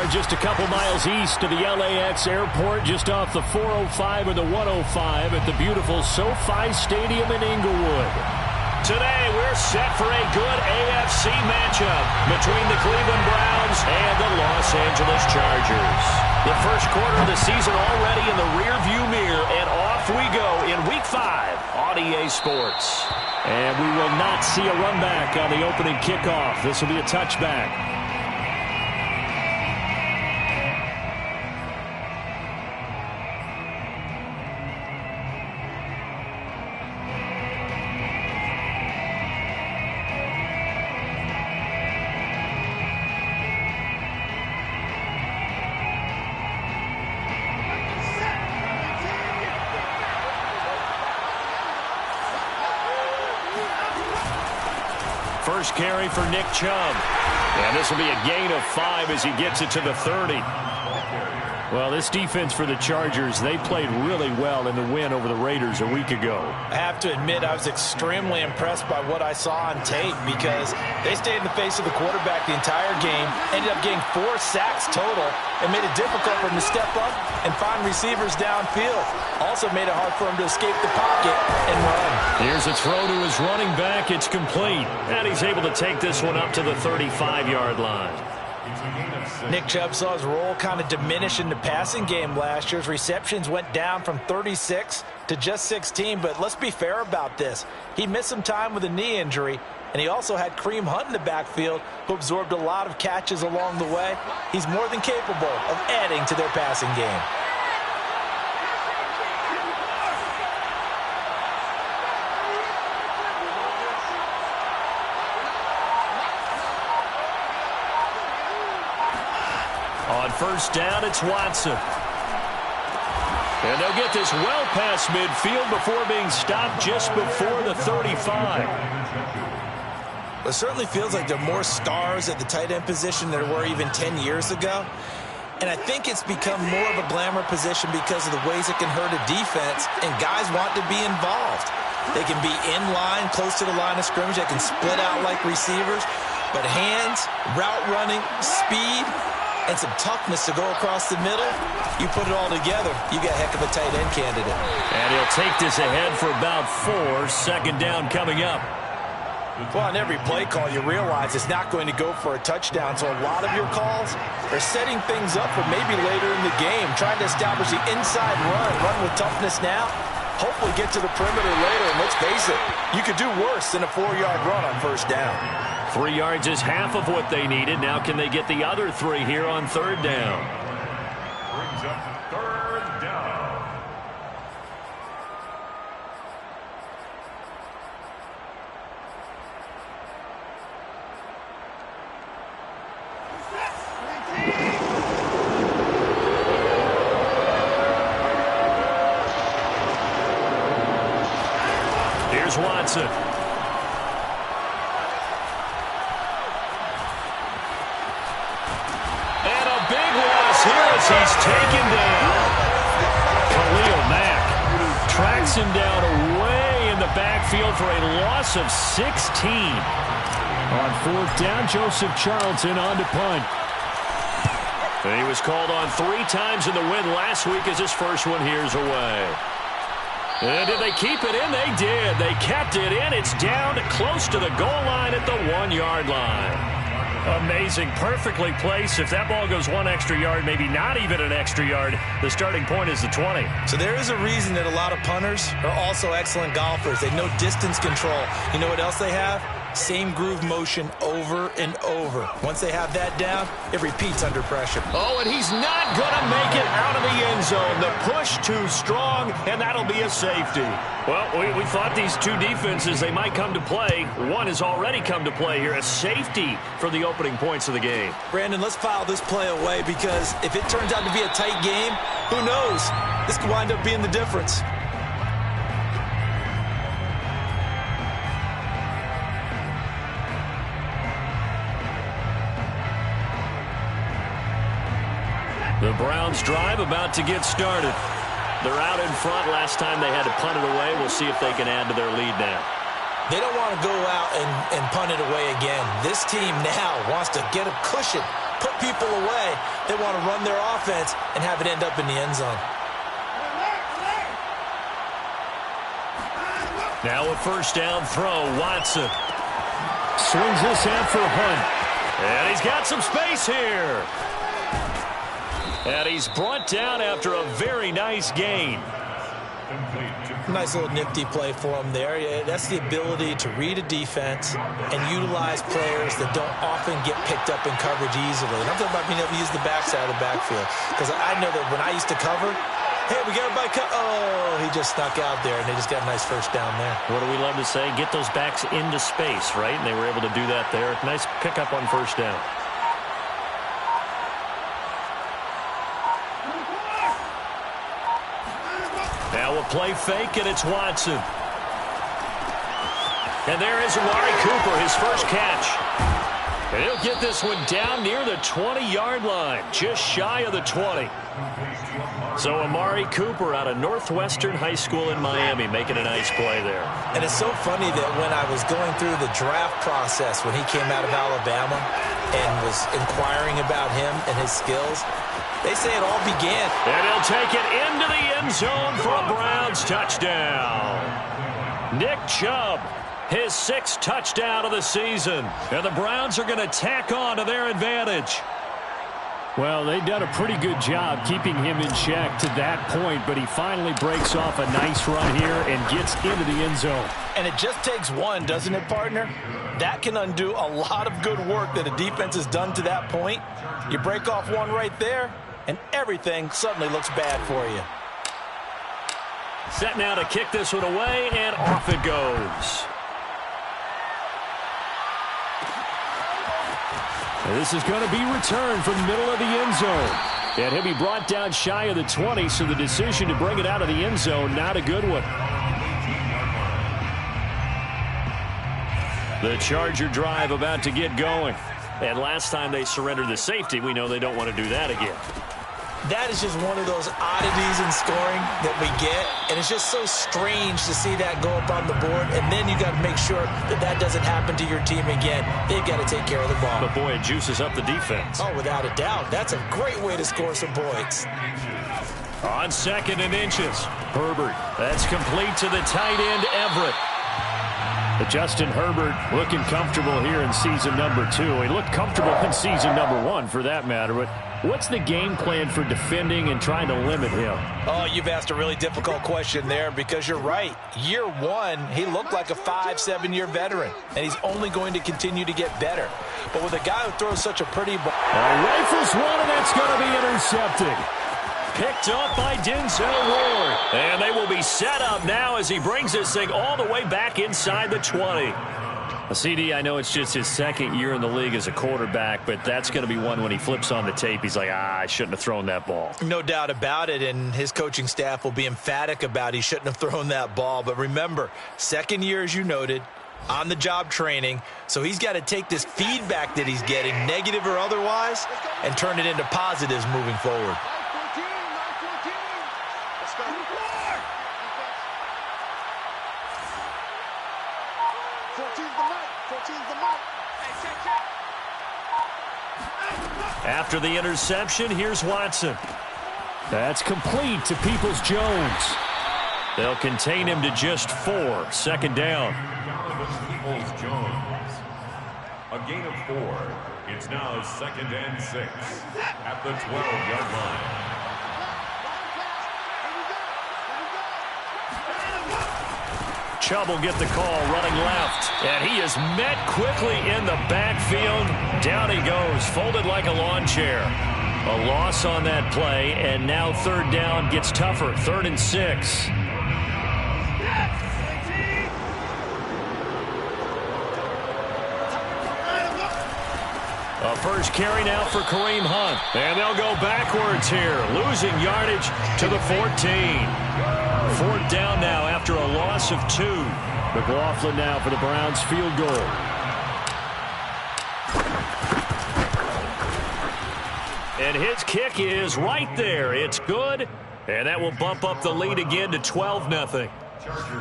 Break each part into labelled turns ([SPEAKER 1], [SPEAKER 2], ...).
[SPEAKER 1] are just a couple miles east of the LAX airport, just off the 405 or the 105 at the beautiful SoFi Stadium in Inglewood. Today, we're set for a good AFC matchup between the Cleveland Browns and the Los Angeles Chargers. The first quarter of the season already in the rearview mirror, and off we go in Week 5 on EA Sports. And we will not see a run back on the opening kickoff. This will be a touchback. First carry for Nick Chubb. And this will be a gain of 5 as he gets it to the 30. Well, this defense for the Chargers, they played really well in the win over the Raiders a week ago.
[SPEAKER 2] I have to admit, I was extremely impressed by what I saw on tape because they stayed in the face of the quarterback the entire game, ended up getting 4 sacks total, and made it difficult for him to step up and find receivers downfield. Also made it hard for him to escape the pocket and run.
[SPEAKER 1] Here's a throw to his running back. It's complete. And he's able to take this one up to the 35-yard line.
[SPEAKER 2] Nick Chubb saw his role kind of diminish in the passing game last year. His receptions went down from 36 to just 16, but let's be fair about this. He missed some time with a knee injury, and he also had Kareem Hunt in the backfield, who absorbed a lot of catches along the way. He's more than capable of adding to their passing game.
[SPEAKER 1] On first down, it's Watson. And they'll get this well past midfield before being stopped just before the 35.
[SPEAKER 2] It certainly feels like there are more stars at the tight end position than there were even 10 years ago. And I think it's become more of a glamour position because of the ways it can hurt a defense, and guys want to be involved. They can be in line, close to the line of scrimmage. They can split out like receivers. But hands, route running, speed, and some toughness to go across the middle, you put it all together, you got a heck of a tight end candidate.
[SPEAKER 1] And he'll take this ahead for about 4. Second down coming up.
[SPEAKER 2] Well, on every play call, you realize it's not going to go for a touchdown, so a lot of your calls are setting things up for maybe later in the game, trying to establish the inside run with toughness now, hopefully get to the perimeter later, and let's face it, you could do worse than a 4-yard run on first down.
[SPEAKER 1] 3 yards is half of what they needed. Now can they get the other 3 here on third down?
[SPEAKER 3] Brings up third down.
[SPEAKER 1] Here's Watson. He's taken down. Khalil Mack tracks him down away in the backfield for a loss of 16. On fourth down, Joseph Charlton on to punt. And he was called on 3 times in the win last week as his first one here's away. And did they keep it in? They did. They kept it in. It's down close to the goal line at the 1-yard line. Amazing. Perfectly placed. If that ball goes 1 extra yard, maybe not even an extra yard, the starting point is the 20.
[SPEAKER 2] So there is a reason that a lot of punters are also excellent golfers. They know distance control. You know what else they have? Same groove motion over and over. Once they have that down, it repeats under pressure.
[SPEAKER 1] Oh, and he's not going to make it out of the end zone. The push too strong, and that'll be a safety. Well, we thought these two defenses, they might come to play. One has already come to play here. A safety for the opening points of the game.
[SPEAKER 2] Brandon, let's file this play away because if it turns out to be a tight game, who knows? This could wind up being the difference.
[SPEAKER 1] The Browns drive about to get started. They're out in front. Last time they had to punt it away. We'll see if they can add to their lead now.
[SPEAKER 2] They don't want to go out and punt it away again. This team now wants to get a cushion put people away. They want to run their offense and have it end up in the end zone.
[SPEAKER 1] Now a first down throw, Watson. Swings this out for Hunt. And he's got some space here. And he's brought down after a very nice gain.
[SPEAKER 2] Nice little nifty play for him there. Yeah, that's the ability to read a defense and utilize players that don't often get picked up in coverage easily. And I'm talking about being able to use the backside of the backfield. Because I know that when I used to cover, hey, we got everybody cut. Oh, he just snuck out there, and they just got a nice first down there.
[SPEAKER 1] What do we love to say? Get those backs into space, right? And they were able to do that there. Nice pickup on first down. Now a play fake, and it's Watson. And there is Amari Cooper, his first catch. And he'll get this one down near the 20-yard line, just shy of the 20. So Amari Cooper out of Northwestern High School in Miami making a nice play there.
[SPEAKER 2] And it's so funny that when I was going through the draft process when he came out of Alabama and was inquiring about him and his skills, they say it all began.
[SPEAKER 1] And he'll take it into the end zone for a Browns touchdown. Nick Chubb, his 6th touchdown of the season. And the Browns are going to tack on to their advantage.
[SPEAKER 4] Well, they've done a pretty good job keeping him in check to that point, but he finally breaks off a nice run here and gets into the end zone.
[SPEAKER 2] And it just takes one, doesn't it, partner? That can undo a lot of good work that a defense has done to that point. You break off one right there, and everything suddenly looks bad for you.
[SPEAKER 1] Set now to kick this one away, and off it goes.
[SPEAKER 4] And this is going to be returned from the middle of the end zone. And he'll be brought down shy of the 20, so the decision to bring it out of the end zone, not a good one.
[SPEAKER 1] The Charger drive about to get going. And last time they surrendered the safety, we know they don't want to do that again.
[SPEAKER 2] That is just one of those oddities in scoring that we get, and it's just so strange to see that go up on the board, and then you got to make sure that that doesn't happen to your team again. They've got to take care of the ball.
[SPEAKER 1] But, boy, it juices up the defense.
[SPEAKER 2] Oh, without a doubt. That's a great way to score some points.
[SPEAKER 1] On 2nd and inches, Herbert. That's complete to the tight end, Everett.
[SPEAKER 4] But Justin Herbert looking comfortable here in season number 2. He looked comfortable in season number 1, for that matter. But what's the game plan for defending and trying to limit him?
[SPEAKER 2] Oh, you've asked a really difficult question there because you're right. Year 1, he looked like a 5-7-year veteran, and he's only going to continue to get better. But with a guy who throws such a pretty ball.
[SPEAKER 4] Rifles one, and that's going to be intercepted.
[SPEAKER 1] Picked up by Denzel Ward. And they will be set up now as he brings this thing all the way back inside the 20. CD, I know it's just his 2nd year in the league as a quarterback, but that's going to be one when he flips on the tape. He's like, I shouldn't have thrown that ball.
[SPEAKER 2] No doubt about it, and his coaching staff will be emphatic about he shouldn't have thrown that ball. But remember, 2nd year, as you noted, on-the-job training, so he's got to take this feedback that he's getting, negative or otherwise, and turn it into positives moving forward.
[SPEAKER 1] After the interception, here's Watson.
[SPEAKER 4] That's complete to Peoples-Jones.
[SPEAKER 1] They'll contain him to just 4. 2nd down.
[SPEAKER 3] Peoples-Jones. A gain of 4. It's now 2nd and 6 at the 12-yard line.
[SPEAKER 1] Chubb will get the call running left. And he is met quickly in the backfield. Down he goes, folded like a lawn chair. A loss on that play, and now 3rd down gets tougher. 3rd and 6. A first carry now for Kareem Hunt. And they'll go backwards here, losing yardage to the 14. 4th down now after a loss of 2.
[SPEAKER 4] McLaughlin now for the Browns field goal.
[SPEAKER 1] And his kick is right there. It's good. And that will bump up the lead again to 12-0.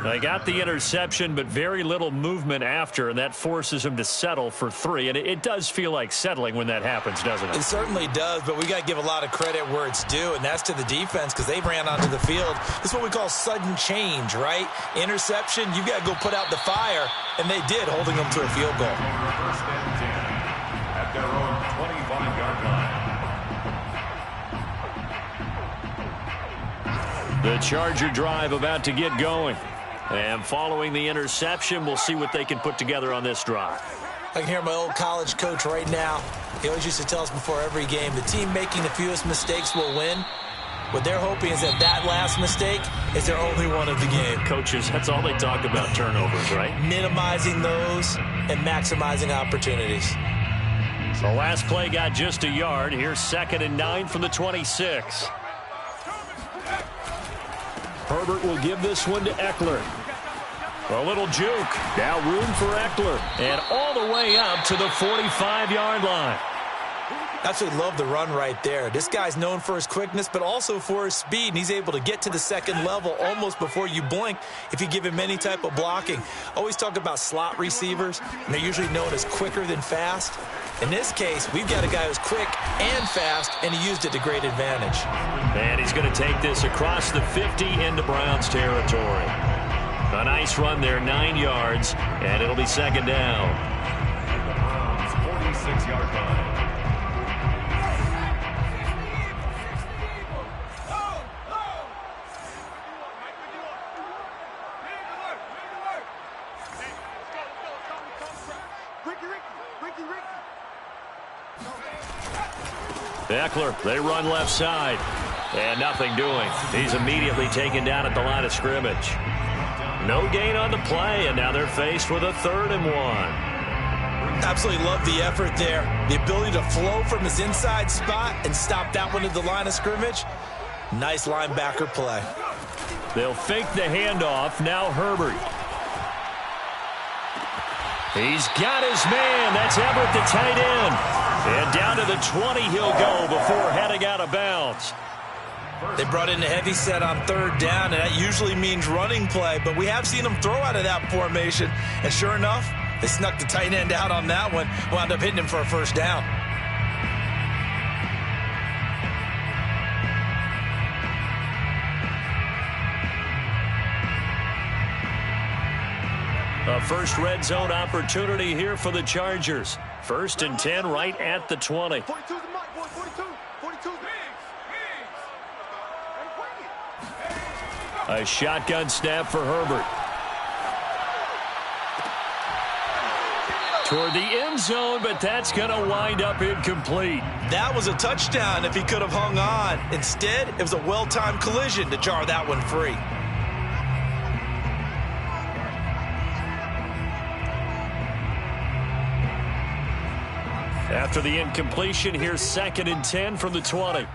[SPEAKER 1] They got the interception, but very little movement after, and that forces him to settle for 3. And it does feel like settling when that happens, doesn't it?
[SPEAKER 2] It certainly does, but we got to give a lot of credit where it's due, and that's to the defense because they ran onto the field. This is what we call sudden change, right? Interception, you got to go put out the fire, and they did, holding them to a field goal.
[SPEAKER 3] First and 10 at their own 25-yard line.
[SPEAKER 1] The Charger drive about to get going. And following the interception, we'll see what they can put together on this drive.
[SPEAKER 2] I can hear my old college coach right now. He always used to tell us before every game, the team making the fewest mistakes will win. What they're hoping is that last mistake is their only one of the game.
[SPEAKER 1] Coaches, that's all they talk about, turnovers, right?
[SPEAKER 2] Minimizing those and maximizing opportunities.
[SPEAKER 1] The last play got just a yard. Here's 2nd and 9 from the 26. Herbert will give this one to Eckler. A little juke. Now room for Eckler. And all the way up to the 45-yard line.
[SPEAKER 2] Absolutely love the run right there. This guy's known for his quickness, but also for his speed. And he's able to get to the second level almost before you blink if you give him any type of blocking. Always talk about slot receivers, and they're usually known as quicker than fast. In this case, we've got a guy who's quick and fast, and he used it to great advantage.
[SPEAKER 1] And he's going to take this across the 50 into Browns territory. A nice run there, 9 yards, and it'll be 2nd down.
[SPEAKER 3] At the Browns' 46-yard line.
[SPEAKER 1] Eckler, they run left side. And nothing doing. He's immediately taken down at the line of scrimmage. No gain on the play, and now they're faced with a 3rd and 1.
[SPEAKER 2] Absolutely love the effort there. The ability to flow from his inside spot and stop that one at the line of scrimmage. Nice linebacker play.
[SPEAKER 1] They'll fake the handoff. Now Herbert. He's got his man. That's Everett, the tight end. And down to the 20 he'll go before heading out of bounds.
[SPEAKER 2] They brought in a heavy set on 3rd down, and that usually means running play, but we have seen them throw out of that formation. And sure enough, they snuck the tight end out on that one, wound up hitting him for a 1st down.
[SPEAKER 1] A first red zone opportunity here for the Chargers. 1st and 10 right at the 20.
[SPEAKER 5] 42 the mark, boy. 42.
[SPEAKER 1] A shotgun snap for Herbert. Toward the end zone, but that's going to wind up incomplete.
[SPEAKER 2] That was a touchdown if he could have hung on. Instead, it was a well-timed collision to jar that one free.
[SPEAKER 1] After the incompletion, here's 2nd and 10 from the 20.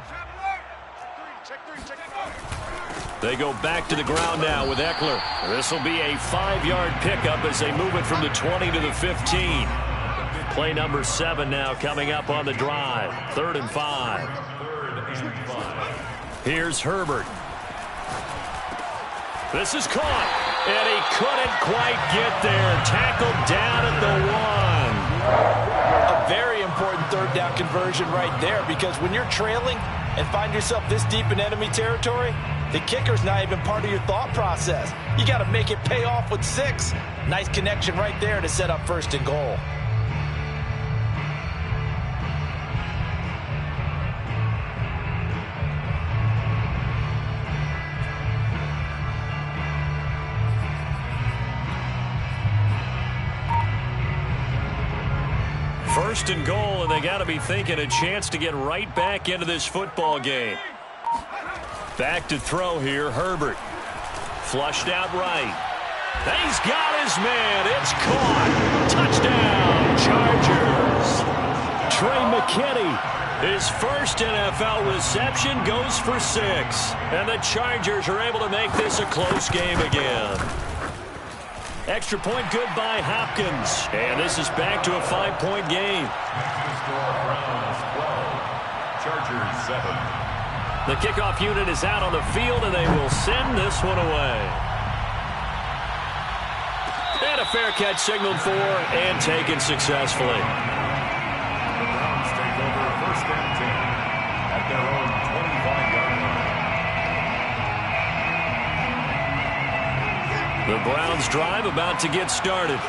[SPEAKER 1] They go back to the ground now with Eckler. This will be a 5-yard pickup as they move it from the 20 to the 15. Play number 7 now coming up on the drive. 3rd and 5. Here's Herbert. This is caught, and he couldn't quite get there. Tackled down at the 1.
[SPEAKER 2] A very important 3rd down conversion right there, because when you're trailing and find yourself this deep in enemy territory, the kicker's not even part of your thought process. You got to make it pay off with 6. Nice connection right there to set up 1st and goal.
[SPEAKER 1] First and goal, and they got to be thinking a chance to get right back into this football game. Back to throw here, Herbert. Flushed out right. He's got his man. It's caught. Touchdown, Chargers. Trey McKinney, his first NFL reception, goes for 6. And the Chargers are able to make this a close game again. Extra point good by Hopkins. And this is back to a 5-point game.
[SPEAKER 3] Browns 12, Chargers 7.
[SPEAKER 1] The kickoff unit is out on the field, and they will send this one away. fair catch signaled for and taken successfully.
[SPEAKER 3] The Browns take over 1st and 10 at their own 25-yard line.
[SPEAKER 1] The Browns drive about to get started.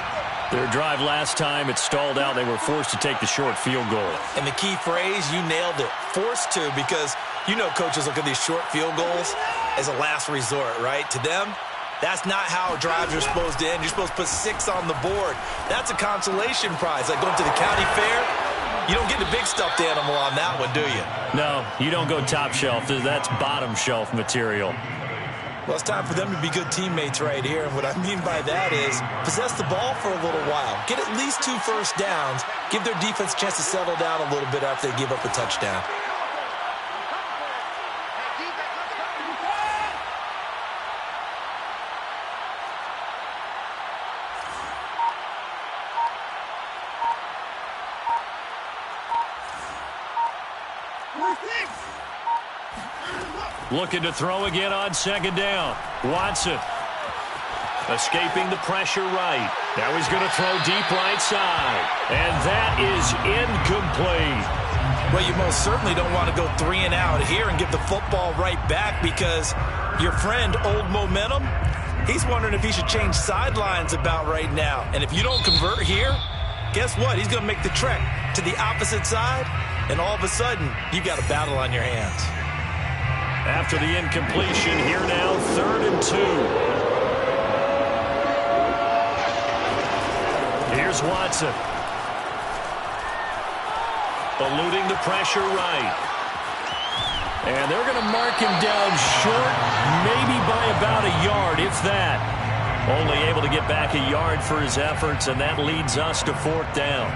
[SPEAKER 1] Their drive last time, it stalled out. They were forced to take the short field goal.
[SPEAKER 2] And the key phrase, you nailed it, forced to, because you know coaches look at these short field goals as a last resort, right? To them, that's not how drives are supposed to end. You're supposed to put 6 on the board. That's a consolation prize. Like going to the county fair, you don't get the big stuffed animal on that one, do you?
[SPEAKER 1] No, you don't go top shelf. That's bottom shelf material.
[SPEAKER 2] Well, it's time for them to be good teammates right here. And what I mean by that is possess the ball for a little while. Get at least 2 first downs. Give their defense a chance to settle down a little bit after they give up a touchdown.
[SPEAKER 1] Looking to throw again on 2nd down. Watson escaping the pressure right. Now he's going to throw deep right side. And that is incomplete.
[SPEAKER 2] Well, you most certainly don't want to go 3 and out here and give the football right back, because your friend, Old Momentum, he's wondering if he should change sidelines about right now. And if you don't convert here, guess what? He's going to make the trek to the opposite side, and all of a sudden, you've got a battle on your hands.
[SPEAKER 1] After the incompletion, here now, 3rd and 2. Here's Watson. Eluding the pressure right. And they're going to mark him down short, maybe by about a yard, if that. Only able to get back a yard for his efforts, and that leads us to 4th down.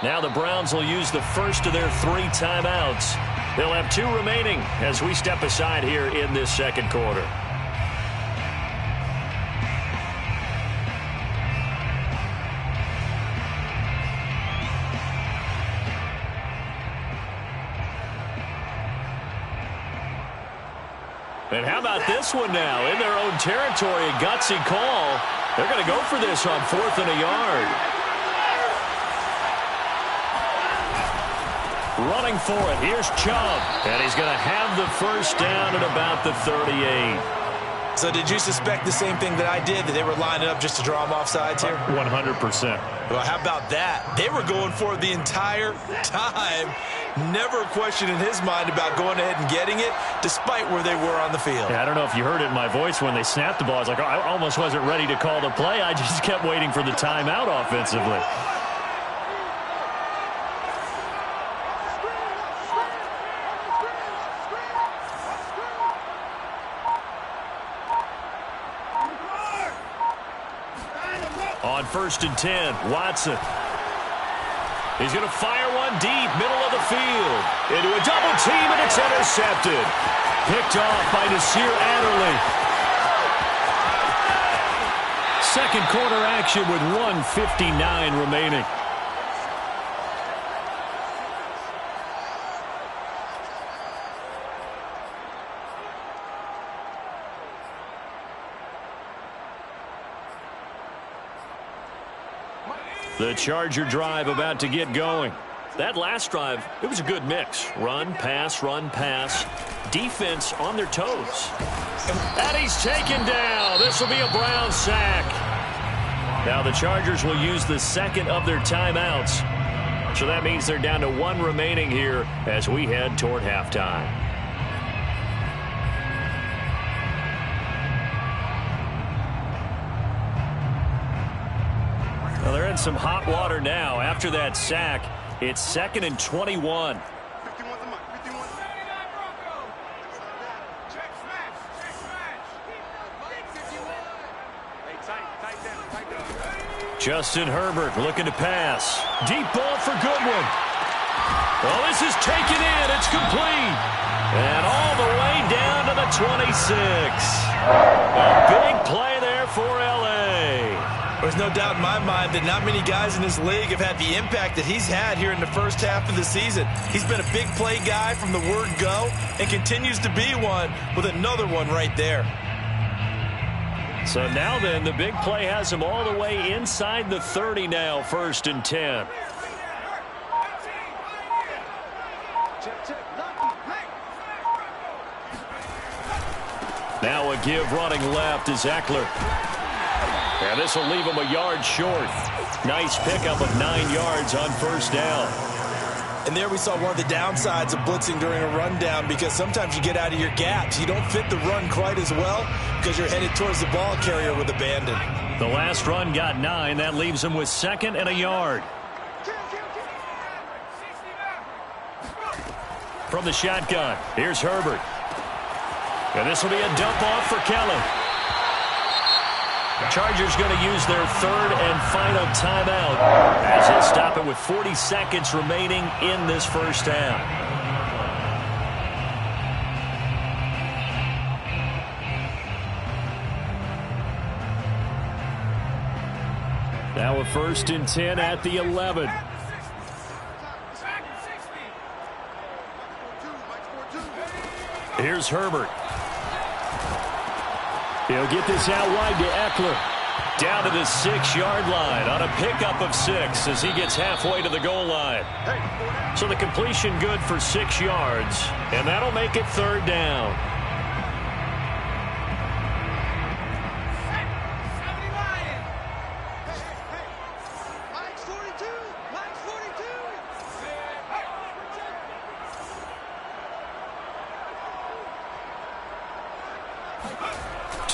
[SPEAKER 1] Now the Browns will use the first of their 3 timeouts. They'll have 2 remaining as we step aside here in this 2nd quarter. And how about this one now? In their own territory, a gutsy call. They're going to go for this on 4th and a yard. Running for it, here's Chubb. And he's going to have the first down at about the 38.
[SPEAKER 2] So did you suspect the same thing that I did, that they were lining up just to draw him off sides here?
[SPEAKER 1] 100%.
[SPEAKER 2] Well, how about that? They were going for it the entire time. Never a question in his mind about going ahead and getting it, despite where they were on the field.
[SPEAKER 1] Yeah, I don't know if you heard it in my voice when they snapped the ball. I was like, I almost wasn't ready to call the play. I just kept waiting for the timeout offensively. On 1st and 10, Watson. He's going to fire one deep, middle of the field. Into a double team, and it's intercepted. Picked off by Nasir Adderley. 2nd quarter action with 1:59 remaining. The Charger drive about to get going. That last drive, it was a good mix. Run, pass, defense on their toes. And he's taken down. This will be a Brown sack. Now the Chargers will use the 2nd of their timeouts. So that means they're down to 1 remaining here as we head toward halftime. Well, they're in some hot water now. After that sack, it's 2nd and 21.
[SPEAKER 5] 51 the mark. 51. Check smash. Check smash. 51. Hey, tight down.
[SPEAKER 1] Justin Herbert looking to pass. Deep ball for Goodwin. Well, this is taken in. It's complete. And all the way down to the 26. A big play there for L.A.
[SPEAKER 2] There's no doubt in my mind that not many guys in this league have had the impact that he's had here in the first half of the season. He's been a big play guy from the word go and continues to be one with another one right there.
[SPEAKER 1] So now then, the big play has him all the way inside the 30 now, 1st and 10. Now a give running left is Eckler. And this will leave him a yard short. Nice pickup of 9 yards on 1st down.
[SPEAKER 2] And there we saw one of the downsides of blitzing during a rundown, because sometimes you get out of your gaps. You don't fit the run quite as well because you're headed towards the ball carrier with abandon.
[SPEAKER 1] The last run got 9. That leaves him with 2nd and a yard. From the shotgun, here's Herbert. And this will be a dump off for Kelly. Chargers going to use their 3rd and final timeout as he'll stop it with 40 seconds remaining in this first half. Now a 1st and 10 at the 11. Here's Herbert. He'll get this out wide to Eckler. Down to the 6-yard line on a pickup of 6 as he gets halfway to the goal line. So the completion good for 6 yards, and that'll make it 3rd down.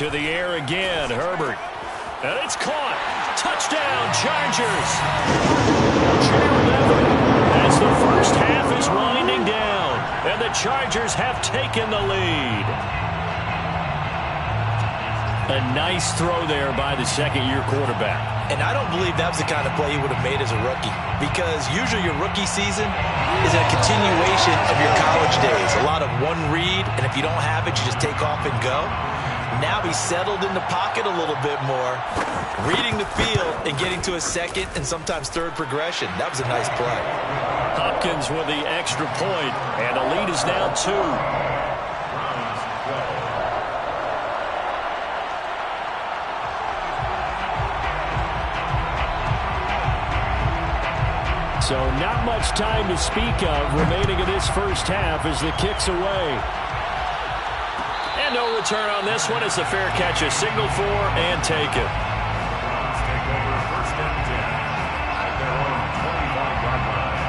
[SPEAKER 1] To the air again, Herbert. And it's caught. Touchdown, Chargers. As the first half is winding down, and the Chargers have taken the lead. A nice throw there by the 2nd-year quarterback.
[SPEAKER 2] And I don't believe that was the kind of play he would have made as a rookie, because usually your rookie season is a continuation of your college days. A lot of one read, and if you don't have it, you just take off and go. Now he's settled in the pocket a little bit more, reading the field and getting to a 2nd and sometimes 3rd progression. That was a nice play.
[SPEAKER 1] Hopkins with the extra point, and the lead is now 2. So not much time to speak of remaining in this first half as the kick's away. And no return on this one as the fair catch is signaled for and taken.
[SPEAKER 3] Take over 1st and 10 at their own 25-yard line.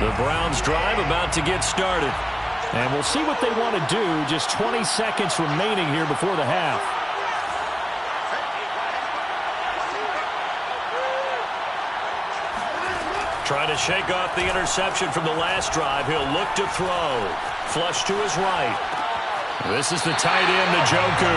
[SPEAKER 1] The Browns drive about to get started. And we'll see what they want to do. Just 20 seconds remaining here before the half. Trying to shake off the interception from the last drive. He'll look to throw. Flush to his right. This is the tight end, Njoku.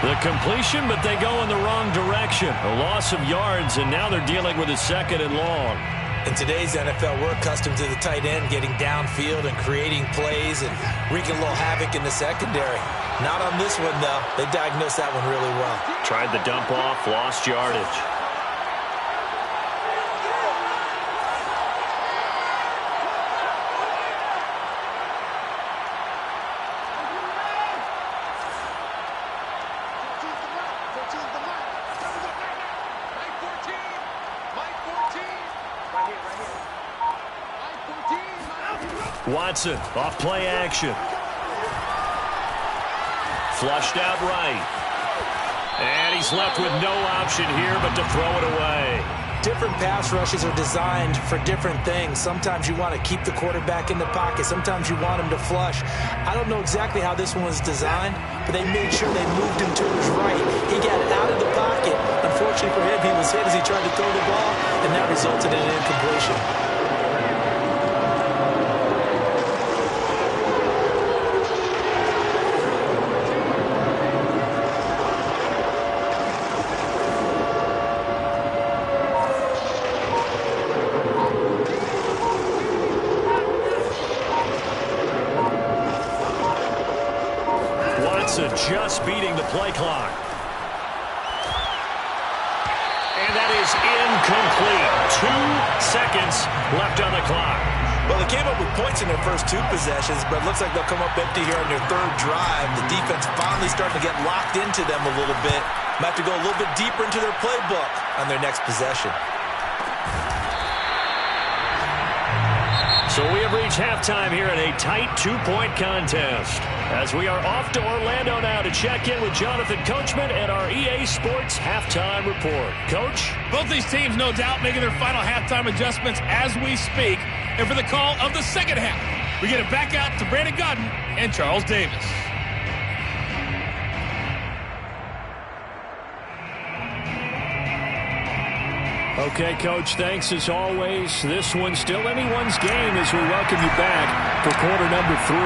[SPEAKER 1] The completion, but they go in the wrong direction. A loss of yards, and now they're dealing with a 2nd and long.
[SPEAKER 2] In today's NFL, we're accustomed to the tight end getting downfield and creating plays and wreaking a little havoc in the secondary. Not on this one, though. They diagnosed that one really well.
[SPEAKER 1] Tried the dump off, lost yardage. Watson, off play action. Flushed out right. And he's left with no option here but to throw it away.
[SPEAKER 2] Different pass rushes are designed for different things. Sometimes you want to keep the quarterback in the pocket. Sometimes you want him to flush. I don't know exactly how this one was designed, but they made sure they moved him to his right. He got out of the pocket. Unfortunately for him, he was hit as he tried to throw the ball, and that resulted in an incompletion.
[SPEAKER 1] just beating the play clock. And that is incomplete. 2 seconds left on the clock.
[SPEAKER 2] Well, they came up with points in their first 2 possessions, but it looks like they'll come up empty here on their 3rd drive. The defense finally starting to get locked into them a little bit. Might have to go a little bit deeper into their playbook on their next possession.
[SPEAKER 1] So we have reached halftime here in a tight 2-point contest. As we are off to Orlando now to check in with Jonathan Coachman and our EA Sports Halftime Report. Coach?
[SPEAKER 6] Both these teams, no doubt, making their final halftime adjustments as we speak. And for the call of the second half, we get it back out to Brandon Gaudin and Charles Davis.
[SPEAKER 1] Okay, Coach, thanks as always. This one's still anyone's game as we welcome you back for quarter number 3.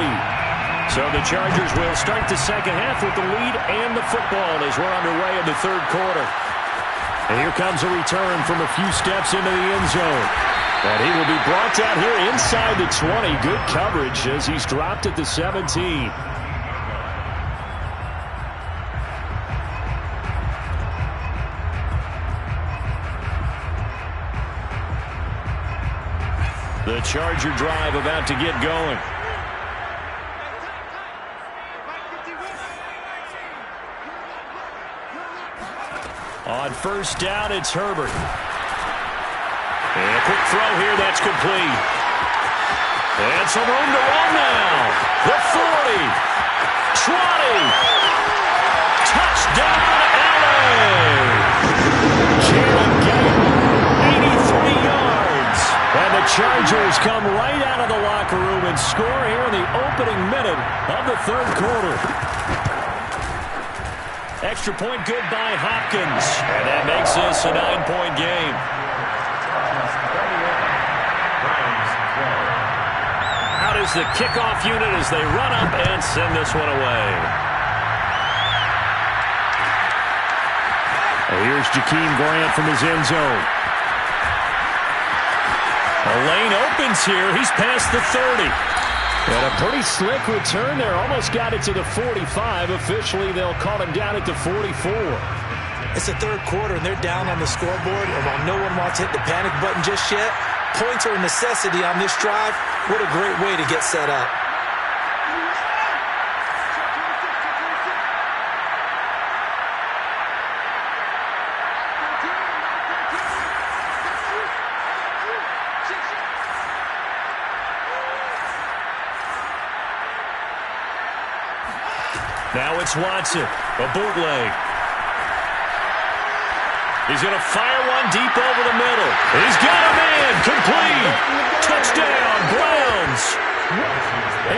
[SPEAKER 1] So the Chargers will start the second half with the lead and the football as we're underway in the 3rd quarter. And here comes a return from a few steps into the end zone. And he will be brought down here inside the 20. Good coverage as he's dropped at the 17. The Charger drive about to get going. On first down, it's Herbert. And a quick throw here, that's complete. And some room to run now. The 40. 20. Touchdown, LA. Jalen Guyton, 83 yards. And the Chargers come right out of the locker room and score here in the opening minute of the 3rd quarter. Extra point good by Hopkins. And that makes this a 9-point game. Out is the kickoff unit as they run up and send this one away. And here's Jakeem Grant from his end zone. A lane opens here. He's past the 30. And a pretty slick return there. Almost got it to the 45. Officially, they'll call him down at the 44.
[SPEAKER 2] It's the 3rd quarter, and they're down on the scoreboard. And while no one wants to hit the panic button just yet, points are a necessity on this drive. What a great way to get set up.
[SPEAKER 1] Now it's Watson, a bootleg. He's going to fire one deep over the middle. He's got a man, complete. Touchdown, Browns.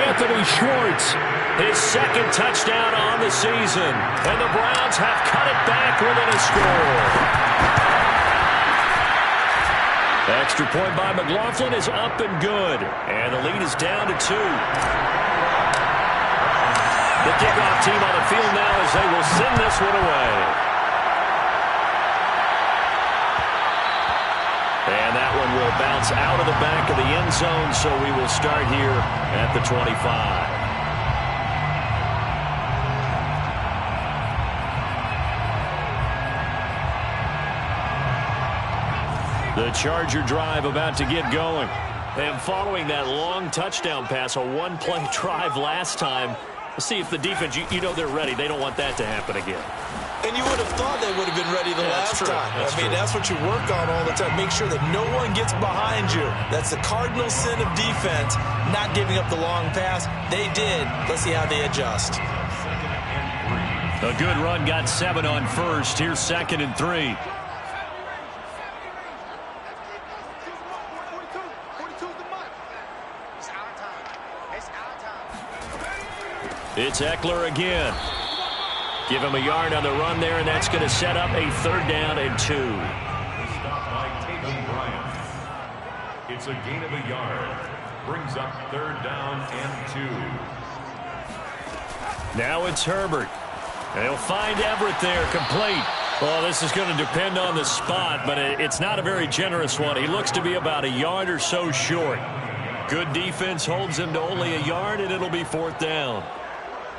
[SPEAKER 1] Anthony Schwartz, his 2nd touchdown on the season. And the Browns have cut it back within a score. The extra point by McLaughlin is up and good. And the lead is down to 2. The kickoff team on the field now as they will send this one away. And that one will bounce out of the back of the end zone, so we will start here at the 25. The Charger drive about to get going. And following that long touchdown pass, a 1-play drive last time, let's see if the defense, you know they're ready. They don't want that to happen again.
[SPEAKER 2] And you would have thought they would have been ready the last time. That's what you work on all the time. Make sure that no one gets behind you. That's the cardinal sin of defense, not giving up the long pass. They did. Let's see how they adjust.
[SPEAKER 1] A good run, got 7 on first. Here's 2nd and 3. It's Eckler again. Give him a yard on the run there, and that's going to set up a 3rd down and 2.
[SPEAKER 3] Stop by Tatum Bryant. It's a gain of a yard. Brings up 3rd down and 2.
[SPEAKER 1] Now it's Herbert. They'll find Everett there, complete. Well, this is going to depend on the spot, but it's not a very generous one. He looks to be about a yard or so short. Good defense holds him to only a yard, and it'll be 4th down.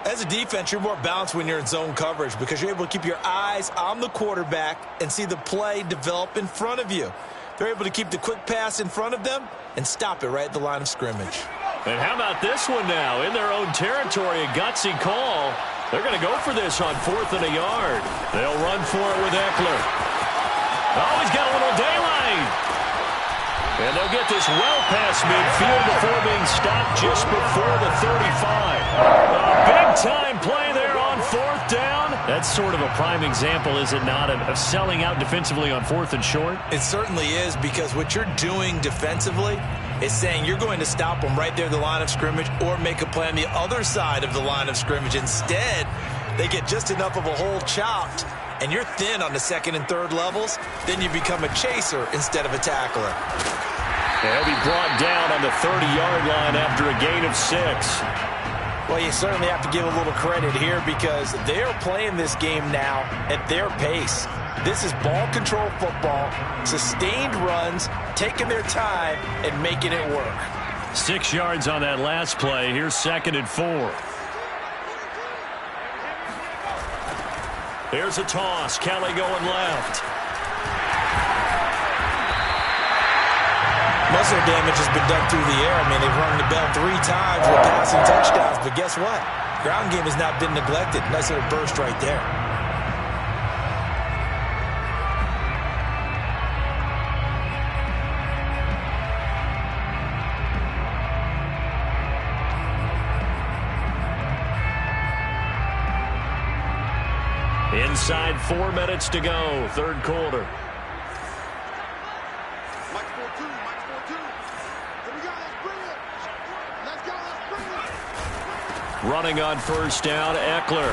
[SPEAKER 2] As a defense, you're more balanced when you're in zone coverage because you're able to keep your eyes on the quarterback and see the play develop in front of you. They're able to keep the quick pass in front of them and stop it right at the line of scrimmage.
[SPEAKER 4] And how about this one now? In their own territory, a gutsy call. They're going to go for this on 4th and a yard. They'll run for it with Eckler. Oh, he's got a little daylight. And they'll get this well past midfield before being stopped just before the 35. A big-time play there on 4th down. That's sort of a prime example, is it not, of selling out defensively on 4th and short?
[SPEAKER 2] It certainly is, because what you're doing defensively is saying you're going to stop them right there at the line of scrimmage or make a play on the other side of the line of scrimmage. Instead, they get just enough of a hole chopped, and you're thin on the 2nd and 3rd levels, then you become a chaser instead of a tackler.
[SPEAKER 4] They'll be brought down on the 30-yard line after a gain of 6.
[SPEAKER 2] Well, you certainly have to give a little credit here because they're playing this game now at their pace. This is ball control football, sustained runs, taking their time and making it work.
[SPEAKER 4] 6 yards on that last play. Here's 2nd and 4. Here's a toss. Kelly going left.
[SPEAKER 2] Most of the damage has been done through the air. I mean, they've rung the bell 3 times with passing touchdowns, but guess what? Ground game has not been neglected. Nice little burst right there.
[SPEAKER 4] Inside 4 minutes to go, 3rd quarter. Running on 1st down, Eckler.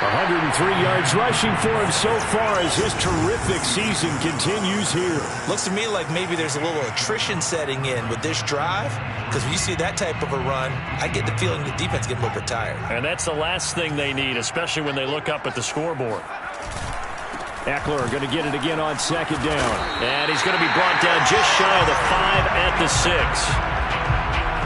[SPEAKER 4] 103 yards rushing for him so far as his terrific season continues here.
[SPEAKER 2] Looks to me like maybe there's a little attrition setting in with this drive, because when you see that type of a run, I get the feeling the defense gets a little bit tired.
[SPEAKER 4] And that's the last thing they need, especially when they look up at the scoreboard. Eckler going to get it again on 2nd down. And he's going to be brought down just shy of the 5 at the 6.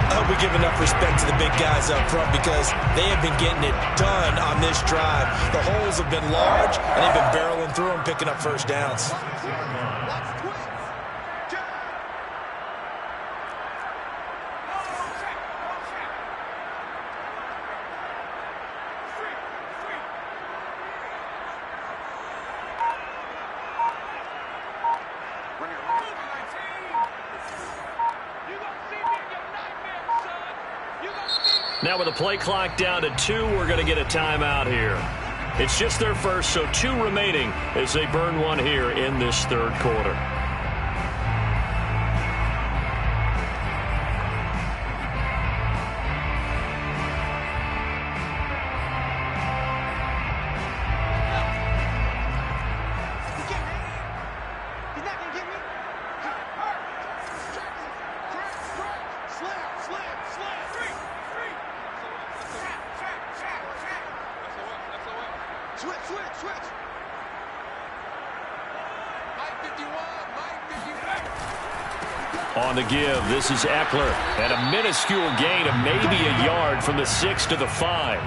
[SPEAKER 2] I hope we give enough respect to the big guys up front because they have been getting it done on this drive. The holes have been large, and they've been barreling through them, picking up 1st downs.
[SPEAKER 4] Now with the play clock down to 2, we're going to get a timeout here. It's just their first, so 2 remaining as they burn one here in this 3rd quarter. On the give, this is Eckler, and a minuscule gain of maybe a yard from the 6 to the 5.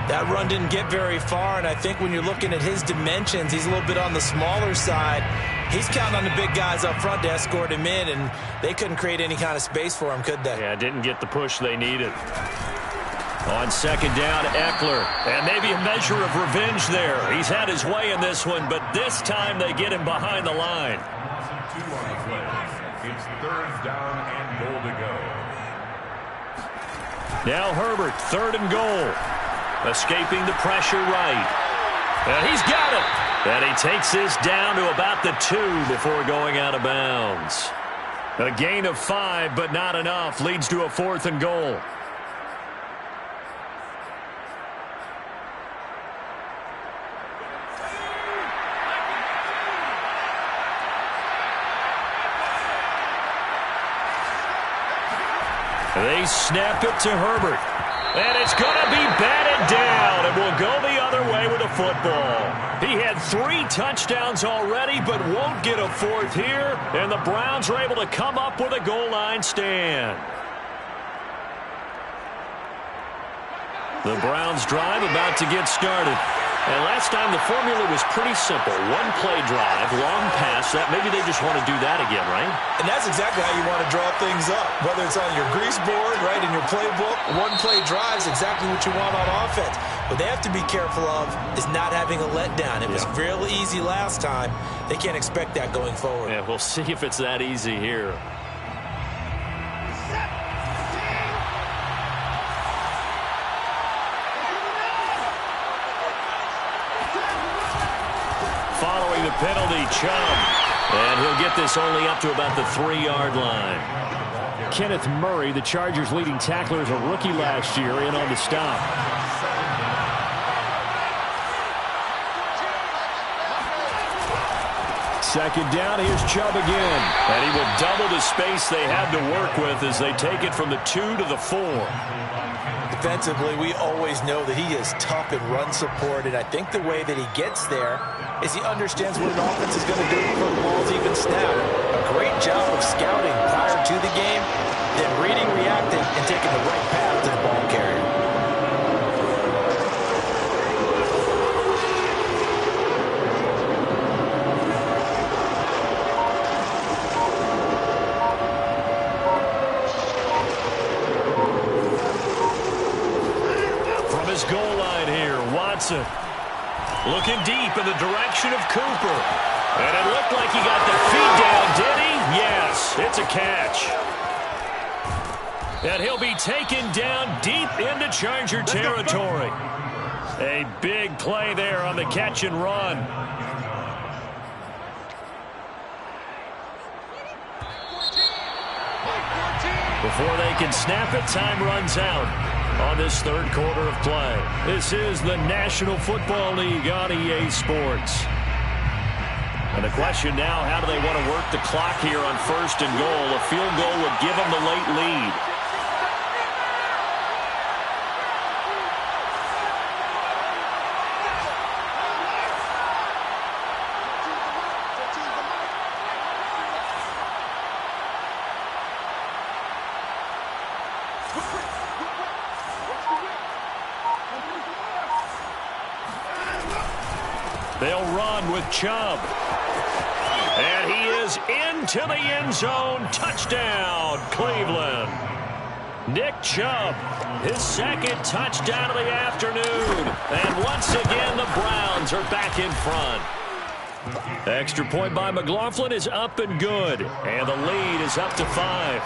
[SPEAKER 2] That run didn't get very far, and I think when you're looking at his dimensions, he's a little bit on the smaller side. He's counting on the big guys up front to escort him in, and they couldn't create any kind of space for him, could they?
[SPEAKER 4] Yeah, didn't get the push they needed. On 2nd down, Eckler, and maybe a measure of revenge there. He's had his way in this one, but this time they get him behind the line.
[SPEAKER 3] It's 3rd down and goal to go.
[SPEAKER 4] Now Herbert, 3rd and goal. Escaping the pressure right. And he's got it. And he takes this down to about the 2 before going out of bounds. A gain of 5, but not enough. Leads to a 4th and goal. They snap it to Herbert. And it's going to be batted down, and will go the other way with the football. He had 3 touchdowns already, but won't get a 4th here, and the Browns are able to come up with a goal line stand. The Browns drive about to get started. And last time the formula was pretty simple. One play drive, long pass. That maybe they just want to do that again, right?
[SPEAKER 2] And that's exactly how you want to draw things up. Whether it's on your grease board, right, in your playbook, one play drive is exactly what you want on offense. What they have to be careful of is not having a letdown. It was real easy last time. They can't expect that going forward.
[SPEAKER 4] Yeah, we'll see if it's that easy here. Following the penalty, Chubb. And he'll get this only up to about the 3-yard line.
[SPEAKER 1] Kenneth Murray, the Chargers' leading tackler, as a rookie last year, in on the stop. Second down, here's Chubb again.
[SPEAKER 4] And he will double the space they have to work with as they take it from the 2 to the 4.
[SPEAKER 2] Defensively, we always know that he is tough in run support, and I think the way that he gets there is he understands what an offense is going to do before the ball's even snapped. A great job of scouting prior to the game, then reading, reacting, and taking the right path to the ball carrier.
[SPEAKER 4] From his goal line here, Watson. Looking deep in the direction of Cooper. And it looked like he got the feet down, did he? Yes, it's a catch. And he'll be taken down deep into Charger territory. A big play there on the catch and run. Before they can snap it, time runs out on this third quarter of play. This is the National Football League on EA Sports. And the question now, how do they want to work the clock here on first and goal? A field goal would give them the late lead. They'll run with Chubb. And he is into the end zone. Touchdown, Cleveland. Nick Chubb, his second touchdown of the afternoon. And once again, the Browns are back in front. Extra point by McLaughlin is up and good. And the lead is up to 5.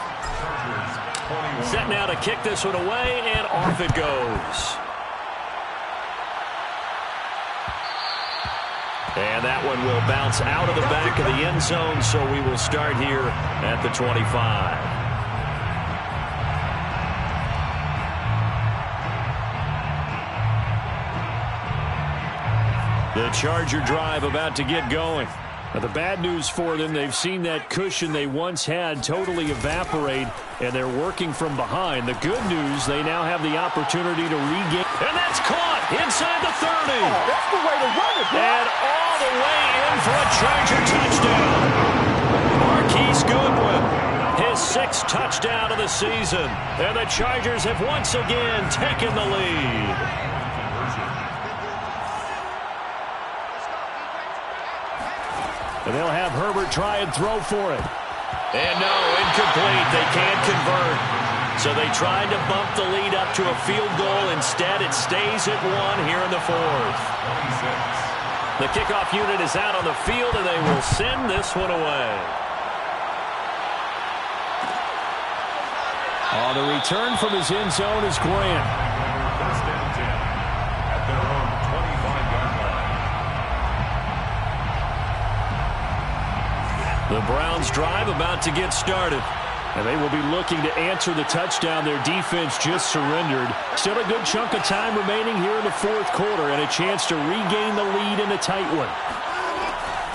[SPEAKER 4] Set now to kick this one away, and off it goes. And that one will bounce out of the back of the end zone, so we will start here at the 25. The Charger drive about to get going.
[SPEAKER 1] Now, the bad news for them, they've seen that cushion they once had totally evaporate, and they're working from behind. The good news, they now have the opportunity to regain.
[SPEAKER 4] And that's caught inside the 30.
[SPEAKER 5] Oh, that's the way to run it, bro.
[SPEAKER 4] And all the way in for a Charger touchdown. Marquise Goodwin, his 6th touchdown of the season. And the Chargers have once again taken the lead.
[SPEAKER 1] And they'll have Herbert try and throw for it.
[SPEAKER 4] And no, incomplete. They can't convert. So they tried to bump the lead up to a field goal. Instead, it stays at 1 here in the 4th. The kickoff unit is out on the field, and they will send this one away.
[SPEAKER 1] On the return from his end zone is Grant.
[SPEAKER 3] First and 10 at their own 25-yard line.
[SPEAKER 1] The Browns drive about to get started. And they will be looking to answer the touchdown their defense just surrendered. Still a good chunk of time remaining here in the 4th quarter and a chance to regain the lead in a tight one.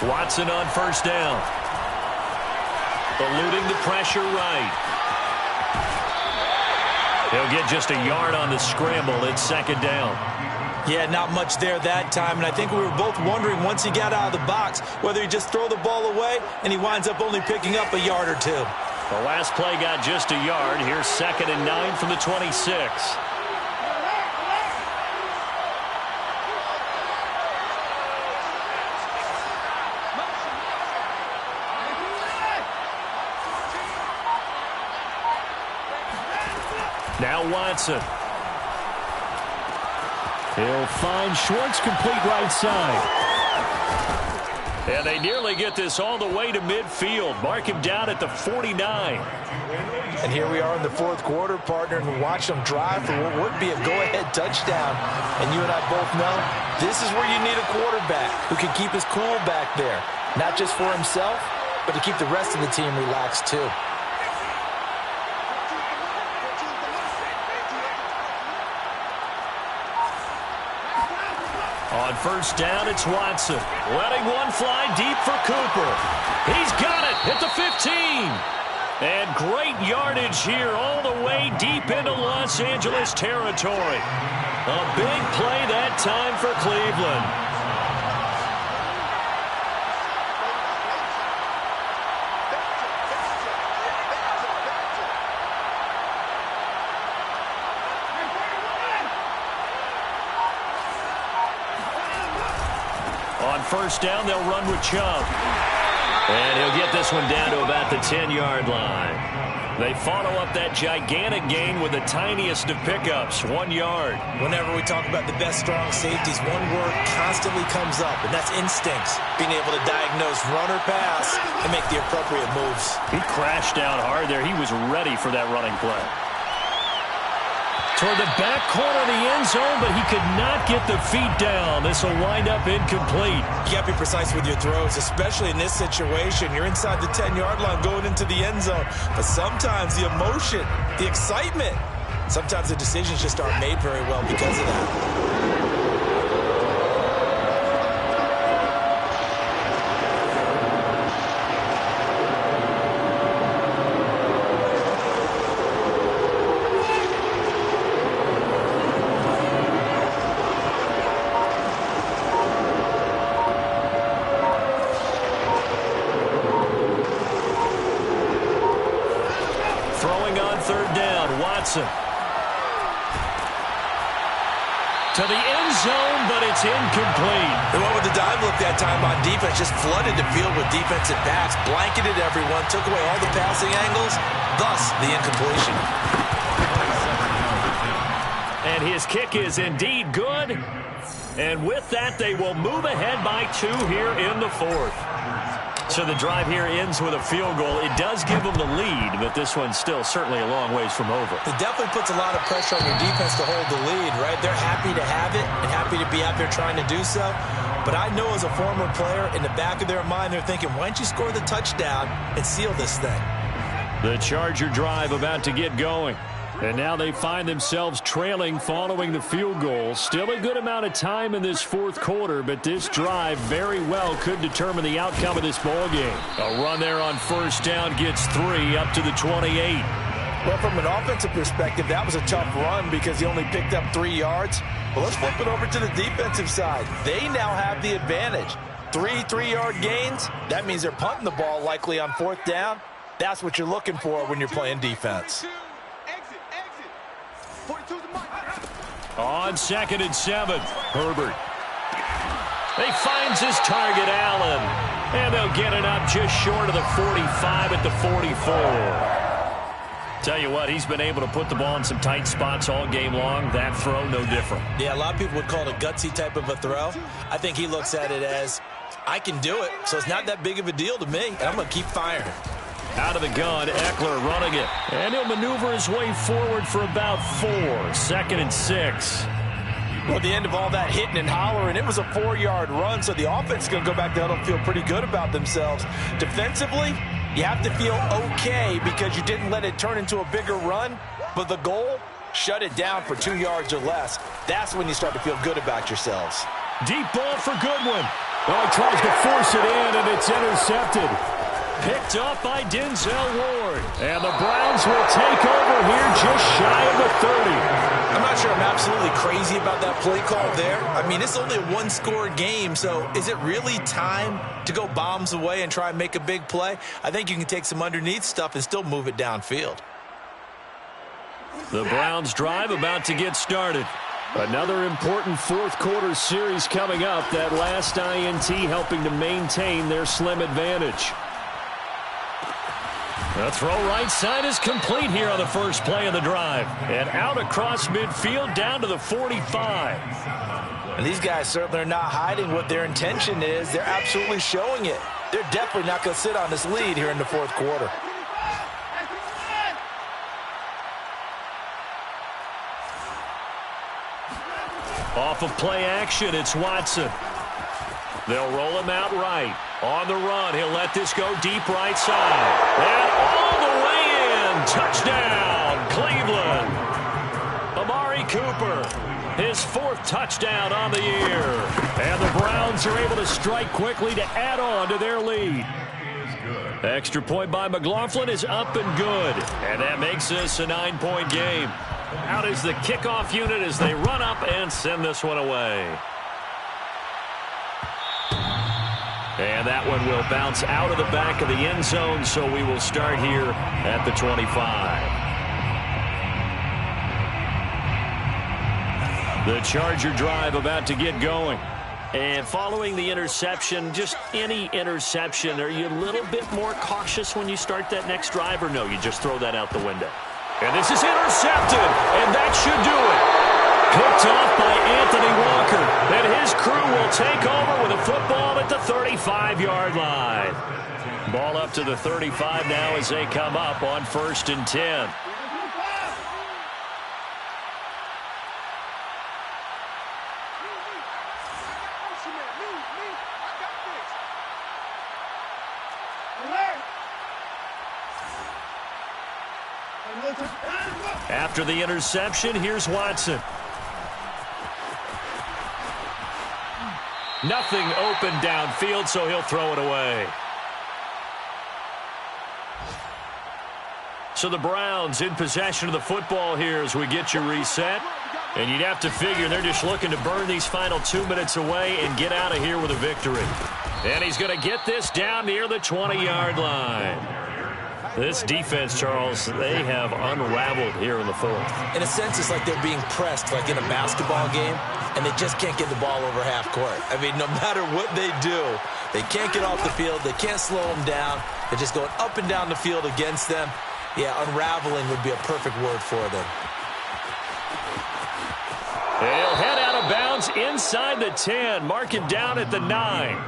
[SPEAKER 4] Watson on first down. Eluding the pressure right. He'll get just a yard on the scramble. It's second down.
[SPEAKER 2] Yeah, not much there that time, and I think we were both wondering once he got out of the box whether he just throw the ball away and he winds up only picking up a yard or 2.
[SPEAKER 4] The last play got just a yard. Here's 2nd and 9 from the 26.
[SPEAKER 1] Now Watson. He'll find Schwartz complete right side. And they nearly get this all the way to midfield. Mark him down at the 49.
[SPEAKER 2] And here we are in the fourth quarter, partner, and we watch them drive for what would be a go-ahead touchdown. And you and I both know this is where you need a quarterback who can keep his cool back there. Not just for himself, but to keep the rest of the team relaxed too.
[SPEAKER 1] On first down, it's Watson. Letting one fly deep for Cooper. He's got it at the 15. And great yardage here all the way deep into Los Angeles territory. A big play that time for Cleveland. On first down, they'll run with Chubb. And he'll get this one down to about the 10-yard line. They follow up that gigantic gain with the tiniest of pickups, 1 yard.
[SPEAKER 2] Whenever we talk about the best strong safeties, one word constantly comes up, and that's instincts. Being able to diagnose run or pass and make the appropriate moves.
[SPEAKER 1] He crashed out hard there. He was ready for that running play. Toward the back corner of the end zone, but he could not get the feet down. This will wind up incomplete.
[SPEAKER 2] You got to be precise with your throws, especially in this situation. You're inside the 10-yard line going into the end zone. But sometimes the emotion, the excitement, sometimes the decisions just aren't made very well because of that.
[SPEAKER 1] To the end zone, but it's incomplete.
[SPEAKER 2] And what with the dive look that time on defense, just flooded the field with defensive backs, blanketed everyone, took away all the passing angles, thus the incompletion.
[SPEAKER 1] And his kick is indeed good. And with that, they will move ahead by 2 here in the fourth. So the drive here ends with a field goal. It does give them the lead, but this one's still certainly a long ways from over.
[SPEAKER 2] It definitely puts a lot of pressure on your defense to hold the lead, right? They're happy to have it and happy to be out there trying to do so. But I know as a former player, in the back of their mind, they're thinking, why don't you score the touchdown and seal this thing?
[SPEAKER 1] The Charger drive about to get going. And now they find themselves trailing following the field goal. Still a good amount of time in this fourth quarter, but this drive very well could determine the outcome of this ball game. A run there on first down gets 3 up to the 28.
[SPEAKER 2] Well, from an offensive perspective, that was a tough run because he only picked up 3 yards. But let's flip it over to the defensive side. They now have the advantage. 3 3-yard gains. That means they're punting the ball likely on fourth down. That's what you're looking for when you're playing defense.
[SPEAKER 1] On 2nd and 7, Herbert. He finds his target, Allen. And they'll get it up just short of the 45 at the 44. Tell you what, he's been able to put the ball in some tight spots all game long. That throw, no different.
[SPEAKER 2] Yeah, a lot of people would call it a gutsy type of a throw. I think he looks at it as, I can do it, so it's not that big of a deal to me, and I'm going to keep firing.
[SPEAKER 1] Out of the gun, Eckler running it. And he'll maneuver his way forward for about 4. 2nd and 6.
[SPEAKER 2] Well, at the end of all that hitting and hollering, it was a 4-yard run, so the offense is going to go back there and feel pretty good about themselves. Defensively, you have to feel okay because you didn't let it turn into a bigger run, but the goal, shut it down for 2 yards or less. That's when you start to feel good about yourselves.
[SPEAKER 1] Deep ball for Goodwin. Well, he tries to force it in, and it's intercepted. Picked up by Denzel Ward. And the Browns will take over here just shy of the 30.
[SPEAKER 2] I'm not sure I'm absolutely crazy about that play call there. I mean, it's only a 1-score game, so is it really time to go bombs away and try and make a big play? I think you can take some underneath stuff and still move it downfield.
[SPEAKER 1] The Browns drive about to get started. Another important fourth quarter series coming up. That last INT helping to maintain their slim advantage. The throw right side is complete here on the first play of the drive. And out across midfield down to the 45.
[SPEAKER 2] And these guys certainly are not hiding what their intention is. They're absolutely showing it. They're definitely not going to sit on this lead here in the fourth quarter.
[SPEAKER 1] Off of play action, it's Watson. They'll roll him out right. On the run, he'll let this go deep right side. And all the way in. Touchdown, Cleveland. Amari Cooper, his 4th touchdown on the year. And the Browns are able to strike quickly to add on to their lead. Extra point by McLaughlin is up and good. And that makes this a 9-point game. Out is the kickoff unit as they run up and send this one away. And that one will bounce out of the back of the end zone, so we will start here at the 25. The Charger drive about to get going. And following the interception, just any interception, are you a little bit more cautious when you start that next drive, or no, you just throw that out the window? And this is intercepted, and that should do it. Picked off by Anthony Walker. And his crew will take over with a football at the 35-yard line. Ball up to the 35 now as they come up on 1st and 10. After the interception, here's Watson. Nothing open downfield, so he'll throw it away. So the Browns in possession of the football here as we get you reset. And you'd have to figure they're just looking to burn these final 2 minutes away and get out of here with a victory. And he's going to get this down near the 20-yard line. This defense, Charles, they have unraveled here in the 4th.
[SPEAKER 2] In a sense, it's like they're being pressed like in a basketball game, and they just can't get the ball over half court. I mean, no matter what they do, they can't get off the field. They can't slow them down. They're just going up and down the field against them. Yeah, unraveling would be a perfect word for them.
[SPEAKER 1] He'll head out of bounds inside the 10, mark it down at the 9.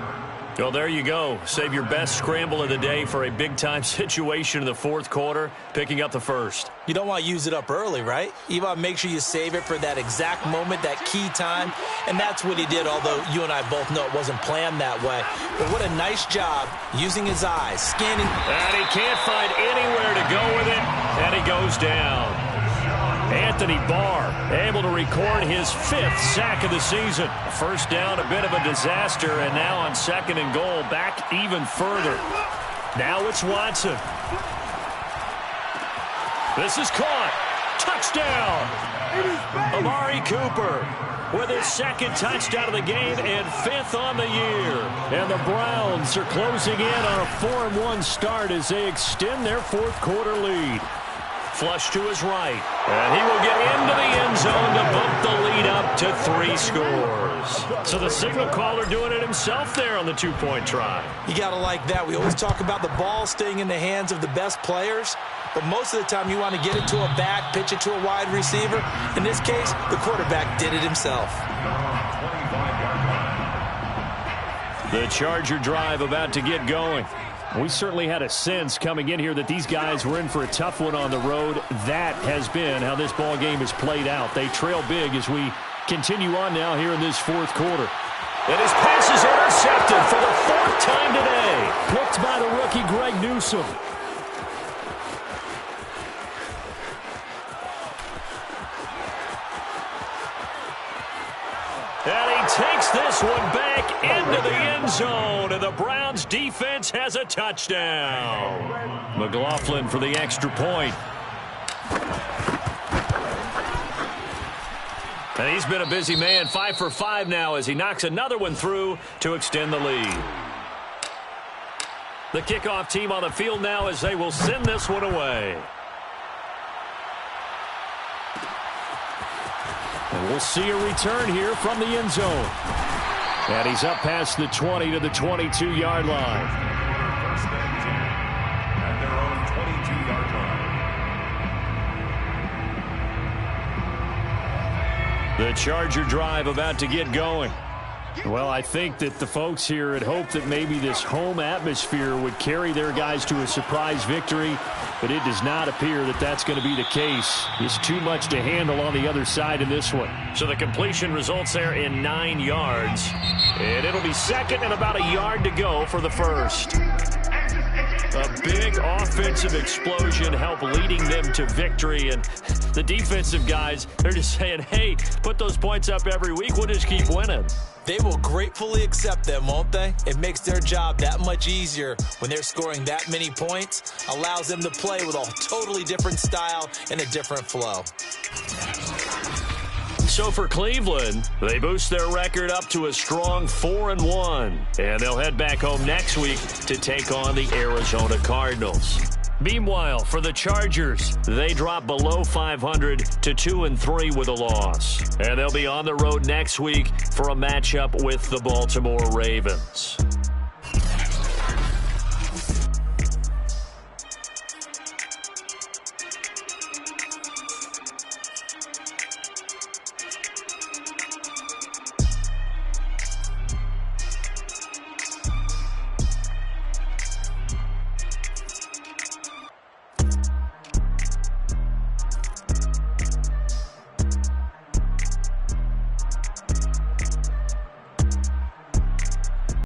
[SPEAKER 1] Well, there you go. Save your best scramble of the day for a big-time situation in the 4th quarter, picking up the 1st.
[SPEAKER 2] You don't want to use it up early, right? You want to make sure you save it for that exact moment, that key time. And that's what he did, although you and I both know it wasn't planned that way. But what a nice job using his eyes, scanning.
[SPEAKER 1] And he can't find anywhere to go with it, and he goes down. Anthony Barr able to record his 5th sack of the season. First down, a bit of a disaster, and now on 2nd and goal, back even further. Now it's Watson. This is caught. Touchdown! Amari Cooper with his 2nd touchdown of the game and 5th on the year. And the Browns are closing in on a 4-1 start as they extend their 4th quarter lead. Flush to his right, and he will get into the end zone to bump the lead up to 3 scores. So the signal caller doing it himself there on the 2-point try.
[SPEAKER 2] You got to like that. We always talk about the ball staying in the hands of the best players, but most of the time you want to get it to a back, pitch it to a wide receiver. In this case, the quarterback did it himself.
[SPEAKER 1] The Charger drive about to get going. We certainly had a sense coming in here that these guys were in for a tough one on the road. That has been how this ball game has played out. They trail big as we continue on now here in this 4th quarter. And his pass is intercepted for the 4th time today. Picked by the rookie Greg Newsome. And he takes this one back into the end zone, and the Browns defense has a touchdown. McLaughlin for the extra point. And he's been a busy man, 5 for 5 now as he knocks another one through to extend the lead. The kickoff team on the field now as they will send this one away. And we'll see a return here from the end zone. And he's up past the 20 to the 22-yard line.
[SPEAKER 3] At their own
[SPEAKER 1] The Charger drive about to get going. Well, I think that the folks here had hoped that maybe this home atmosphere would carry their guys to a surprise victory, but it does not appear that that's going to be the case. There's too much to handle on the other side in this one.
[SPEAKER 4] So the completion results there in 9 yards, and it'll be second and about a yard to go for the first. A big offensive explosion helped leading them to victory, and the defensive guys, they're just saying, hey, put those points up every week, we'll just keep winning.
[SPEAKER 2] They will gratefully accept them, won't they? It makes their job that much easier when they're scoring that many points. Allows them to play with a totally different style and a different flow.
[SPEAKER 4] So for Cleveland, they boost their record up to a strong 4-1. And they'll head back home next week to take on the Arizona Cardinals. Meanwhile, for the Chargers, they drop below 500 to 2-3 with a loss. And they'll be on the road next week for a matchup with the Baltimore Ravens.